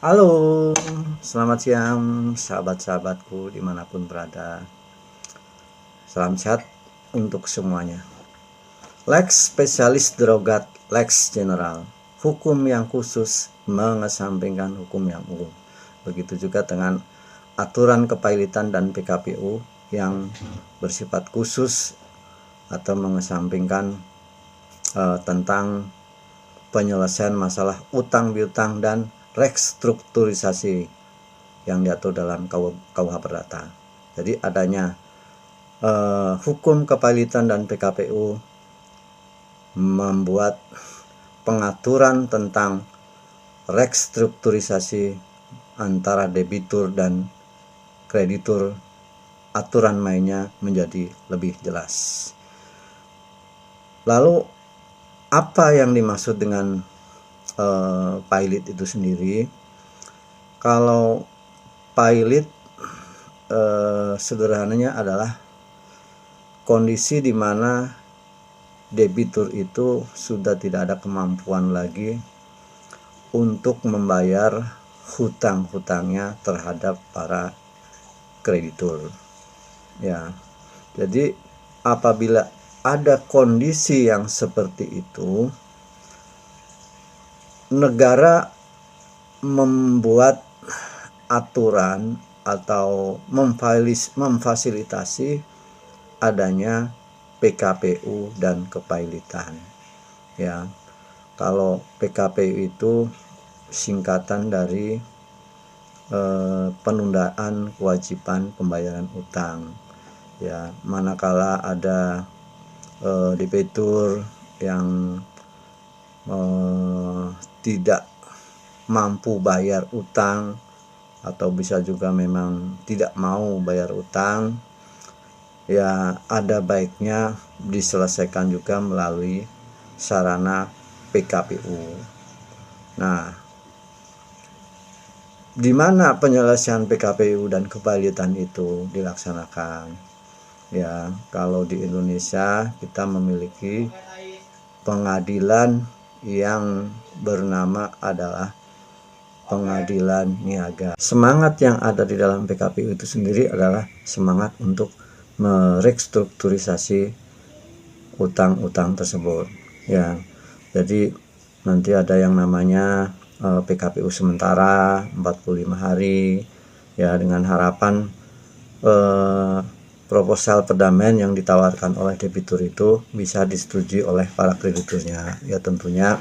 Halo, selamat siang sahabat-sahabatku dimanapun berada. Salam sehat untuk semuanya. Lex spesialis derogat lex general, hukum yang khusus mengesampingkan hukum yang umum. Begitu juga dengan aturan kepailitan dan PKPU yang bersifat khusus atau mengesampingkan tentang penyelesaian masalah utang piutang dan restrukturisasi yang diatur dalam KUH Perdata. Jadi adanya hukum kepailitan dan PKPU membuat pengaturan tentang restrukturisasi antara debitur dan kreditur, aturan mainnya menjadi lebih jelas. Lalu apa yang dimaksud dengan pailit itu sendiri? Kalau pailit sederhananya adalah kondisi di mana debitur itu sudah tidak ada kemampuan lagi untuk membayar hutang-hutangnya terhadap para kreditur. Ya, jadi apabila ada kondisi yang seperti itu, negara membuat aturan atau memfasilitasi adanya PKPU dan kepailitan. Ya, kalau PKPU itu singkatan dari penundaan kewajiban pembayaran utang. Ya, manakala ada debitur yang tidak mampu bayar utang atau bisa juga memang tidak mau bayar utang, ya ada baiknya diselesaikan juga melalui sarana PKPU. Nah, di mana penyelesaian PKPU dan kepailitan itu dilaksanakan? Ya, kalau di Indonesia kita memiliki pengadilan yang bernama adalah pengadilan niaga. Semangat yang ada di dalam PKPU itu sendiri adalah semangat untuk merestrukturisasi utang-utang tersebut. Ya, jadi nanti ada yang namanya PKPU sementara 45 hari, ya, dengan harapan proposal perdamaian yang ditawarkan oleh debitur itu bisa disetujui oleh para krediturnya, ya tentunya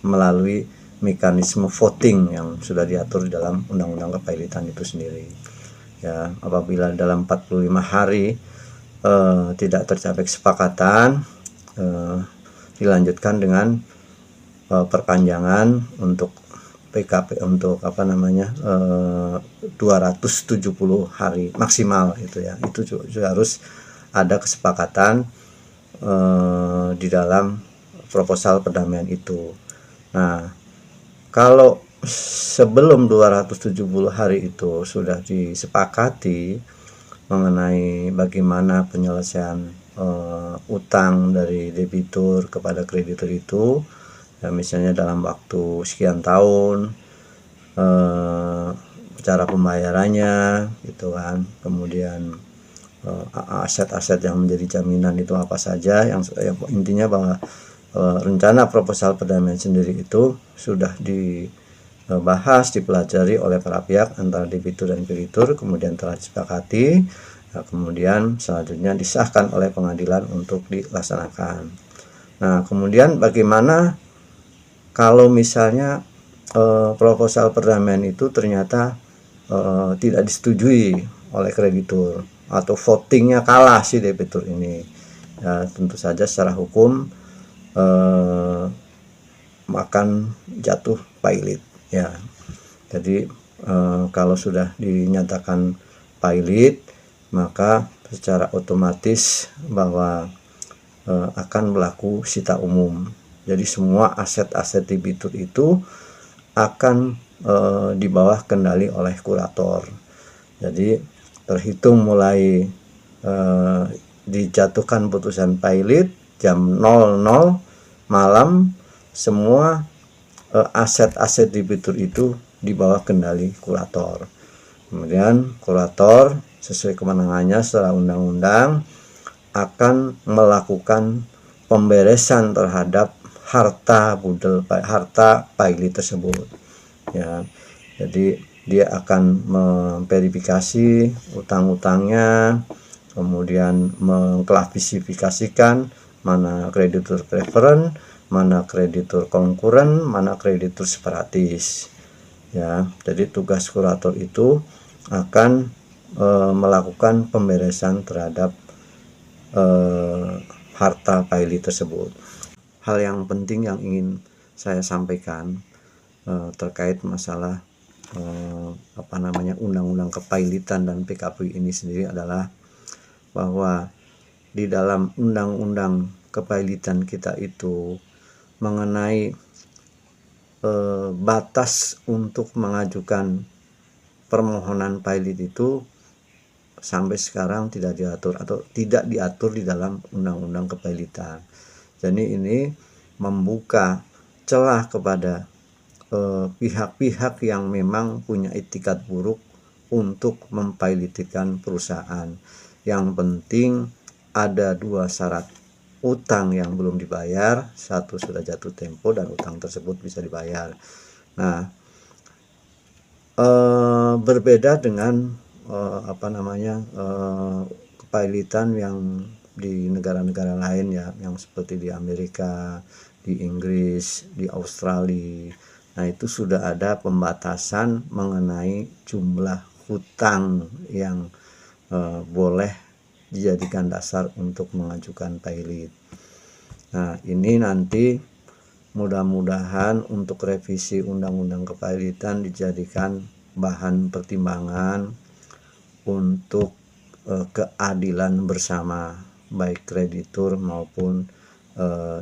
melalui mekanisme voting yang sudah diatur di dalam Undang-Undang Kepailitan itu sendiri. Ya, apabila dalam 45 hari tidak tercapai kesepakatan, dilanjutkan dengan perpanjangan untuk PKP untuk 270 hari maksimal itu ya. Itu juga harus ada kesepakatan di dalam proposal perdamaian itu. Nah, kalau sebelum 270 hari itu sudah disepakati mengenai bagaimana penyelesaian utang dari debitur kepada kreditur itu, ya, misalnya dalam waktu sekian tahun, cara pembayarannya gitu kan, kemudian aset-aset yang menjadi jaminan itu apa saja, yang intinya bahwa rencana proposal perdamaian sendiri itu sudah dibahas, dipelajari oleh para pihak antara debitur dan kreditur, kemudian telah disepakati, kemudian selanjutnya disahkan oleh pengadilan untuk dilaksanakan. Nah, kemudian bagaimana kalau misalnya proposal perdamaian itu ternyata tidak disetujui oleh kreditur atau votingnya kalah si debitur ini, ya tentu saja secara hukum akan jatuh pailit, ya. Jadi kalau sudah dinyatakan pailit, maka secara otomatis bahwa akan berlaku sita umum. Jadi semua aset-aset debitur itu akan di bawah kendali oleh kurator. Jadi terhitung mulai dijatuhkan putusan pailit jam 00 malam, semua aset-aset debitur itu di bawah kendali kurator. Kemudian kurator sesuai kewenangannya secara undang-undang akan melakukan pemberesan terhadap harta paili tersebut, ya. Jadi dia akan memverifikasi utang-utangnya, kemudian mengklasifikasikan mana kreditur preferen, mana kreditur konkuren, mana kreditur separatis, ya. Jadi tugas kurator itu akan melakukan pemberesan terhadap harta paili tersebut. Hal yang penting yang ingin saya sampaikan terkait masalah undang-undang kepailitan dan PKPU ini sendiri adalah bahwa di dalam undang-undang kepailitan kita itu mengenai batas untuk mengajukan permohonan pailit itu sampai sekarang tidak diatur atau tidak diatur di dalam undang-undang kepailitan. Jadi ini membuka celah kepada pihak-pihak yang memang punya itikat buruk untuk mempailitkan perusahaan. Yang penting ada 2 syarat: utang yang belum dibayar, 1 sudah jatuh tempo dan utang tersebut bisa dibayar. Nah, berbeda dengan kepailitan yang di negara-negara lain, ya, yang seperti di Amerika, di Inggris, di Australia. Nah, itu sudah ada pembatasan mengenai jumlah hutang yang boleh dijadikan dasar untuk mengajukan pailit. Nah, ini nanti mudah-mudahan untuk revisi undang-undang kepailitan dijadikan bahan pertimbangan untuk keadilan bersama baik kreditur maupun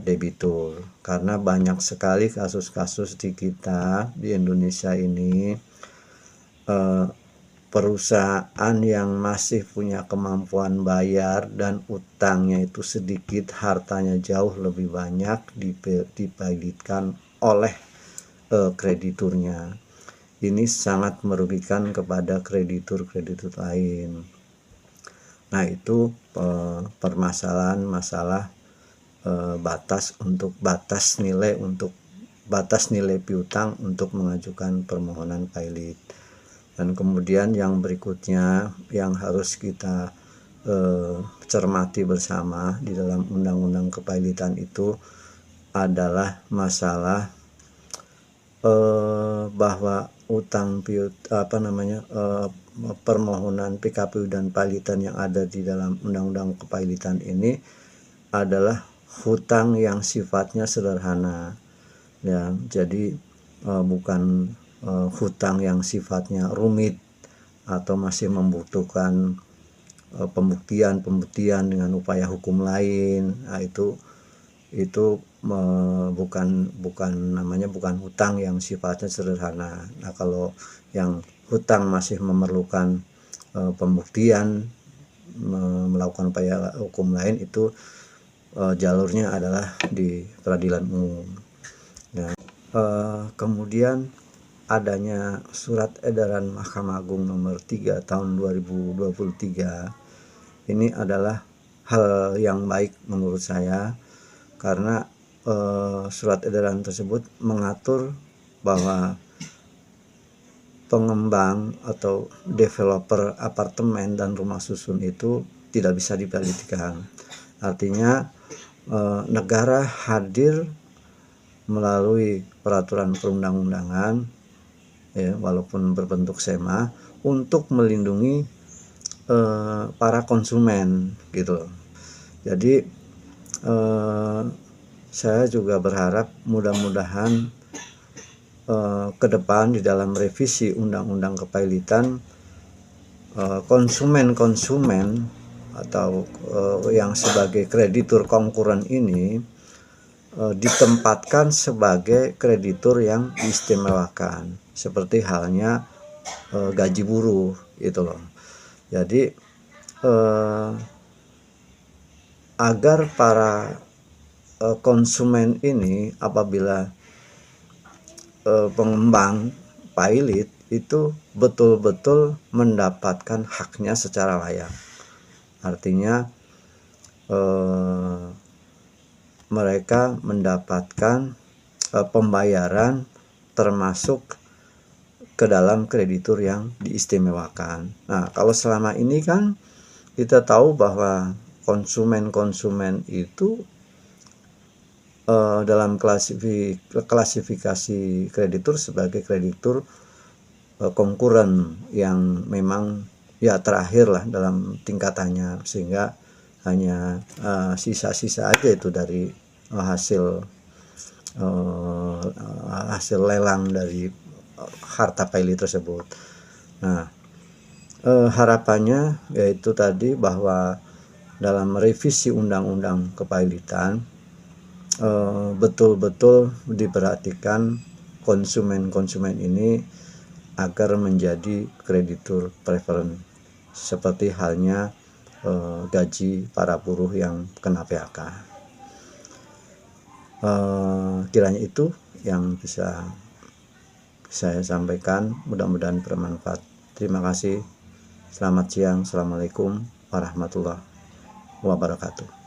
debitur, karena banyak sekali kasus-kasus di kita di Indonesia ini perusahaan yang masih punya kemampuan bayar dan utangnya itu sedikit, hartanya jauh lebih banyak dipailitkan oleh krediturnya. Ini sangat merugikan kepada kreditur-kreditur lain. Nah, itu permasalahan masalah batas nilai piutang untuk mengajukan permohonan pailit. Dan kemudian yang berikutnya yang harus kita cermati bersama di dalam undang-undang kepailitan itu adalah masalah bahwa permohonan PKPU dan pailitan yang ada di dalam undang-undang kepailitan ini adalah hutang yang sifatnya sederhana, ya. Jadi bukan hutang yang sifatnya rumit atau masih membutuhkan pembuktian dengan upaya hukum lain. Nah, itu bukan hutang yang sifatnya sederhana. Nah, kalau yang hutang masih memerlukan pembuktian, melakukan upaya hukum lain, itu jalurnya adalah di peradilan umum. Nah, kemudian adanya surat edaran Mahkamah Agung nomor 3 tahun 2023 ini adalah hal yang baik menurut saya, karena surat edaran tersebut mengatur bahwa pengembang atau developer apartemen dan rumah susun itu tidak bisa dipailitkan. Artinya negara hadir melalui peraturan perundang-undangan, ya, walaupun berbentuk SEMA, untuk melindungi para konsumen, gitu. Jadi saya juga berharap mudah-mudahan ke depan di dalam revisi undang-undang kepailitan konsumen atau yang sebagai kreditur konkuren ini ditempatkan sebagai kreditur yang diistimewakan, seperti halnya gaji buruh, gitu loh. Jadi agar para konsumen ini apabila pengembang pilot itu betul-betul mendapatkan haknya secara layak. Artinya mereka mendapatkan pembayaran termasuk ke dalam kreditur yang diistimewakan. Nah, kalau selama ini kan kita tahu bahwa konsumen itu dalam klasifikasi kreditur sebagai kreditur konkuren yang memang ya terakhir lah dalam tingkatannya, sehingga hanya sisa-sisa aja itu dari hasil lelang dari harta pilot tersebut. Nah, harapannya yaitu tadi bahwa dalam revisi undang-undang kepilotan betul-betul diperhatikan konsumen ini agar menjadi kreditur preferen, seperti halnya gaji para buruh yang kena PHK. Kiranya itu yang bisa saya sampaikan, mudah-mudahan bermanfaat. Terima kasih. Selamat siang. Assalamualaikum warahmatullahi wabarakatuh.